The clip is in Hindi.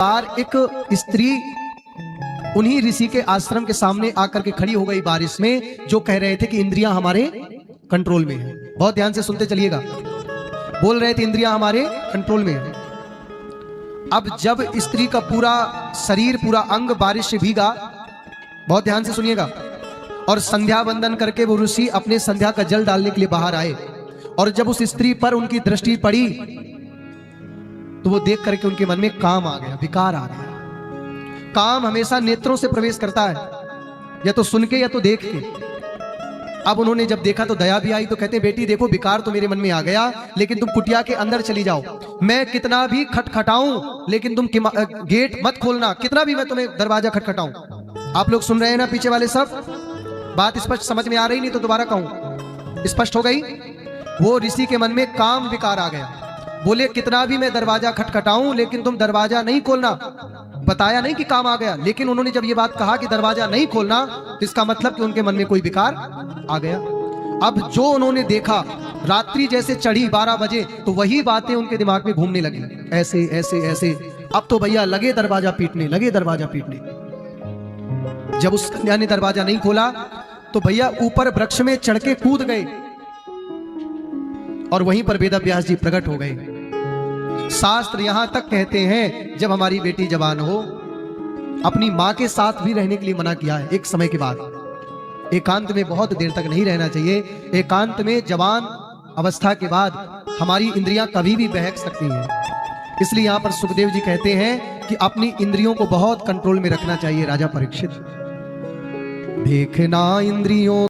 बार एक स्त्री उन्हीं ऋषि के आश्रम के सामने आकर के खड़ी हो गई बारिश में, जो कह रहे थे कि इंद्रियां हमारे कंट्रोल में है। बहुत ध्यान से सुनते चलिएगा। बोल रहे थे इंद्रियां हमारे कंट्रोल में है। अब जब स्त्री का पूरा शरीर, पूरा अंग बारिश से भीगा, बहुत ध्यान से सुनिएगा, और संध्या वंदन करके वो ऋषि अपने संध्या का जल डालने के लिए बाहर आए, और जब उस स्त्री पर उनकी दृष्टि पड़ी तो वो देख करके उनके मन में काम आ गया, विकार आ गया। काम हमेशा नेत्रों से प्रवेश करता है, या तो सुन के या तो देख के। अब उन्होंने जब देखा तो दया भी आई, तो कहते बेटी देखो विकार तो मेरे मन में आ गया, लेकिन तुम कुटिया के अंदर चली जाओ। मैं कितना भी खटखटाऊं लेकिन तुम गेट मत खोलना, कितना भी मैं तुम्हें दरवाजा खटखटाऊं। आप लोग सुन रहे हैं ना पीछे वाले सब? बात स्पष्ट समझ में आ रही? नहीं तो दोबारा कहूं, स्पष्ट हो गई? वो ऋषि के मन में काम विकार आ गया। बोले कितना भी मैं दरवाजा खटखटाऊं लेकिन तुम दरवाजा नहीं खोलना। बताया नहीं कि काम आ गया, लेकिन उन्होंने जब ये बात कहा कि दरवाजा नहीं खोलना, तो इसका मतलब कि उनके मन में कोई विकार आ गया। अब जो उन्होंने देखा, रात्रि जैसे चढ़ी 12 बजे, तो वही बातें उनके दिमाग में घूमने लगी, ऐसे ऐसे ऐसे। अब तो भैया लगे दरवाजा पीटने, लगे दरवाजा पीटने। जब उस कन्या ने दरवाजा नहीं खोला तो भैया ऊपर वृक्ष में चढ़ के कूद गए, और वहीं पर वेद व्यास जी प्रकट हो गए। शास्त्र यहां तक कहते हैं जब हमारी बेटी जवान हो, अपनी मां के साथ भी रहने के लिए मना किया है। एक समय के बाद एकांत में बहुत देर तक नहीं रहना चाहिए। एकांत में जवान अवस्था के बाद हमारी इंद्रियां कभी भी बहक सकती हैं। इसलिए यहां पर सुखदेव जी कहते हैं कि अपनी इंद्रियों को बहुत कंट्रोल में रखना चाहिए राजा परीक्षित। देखना इंद्रियों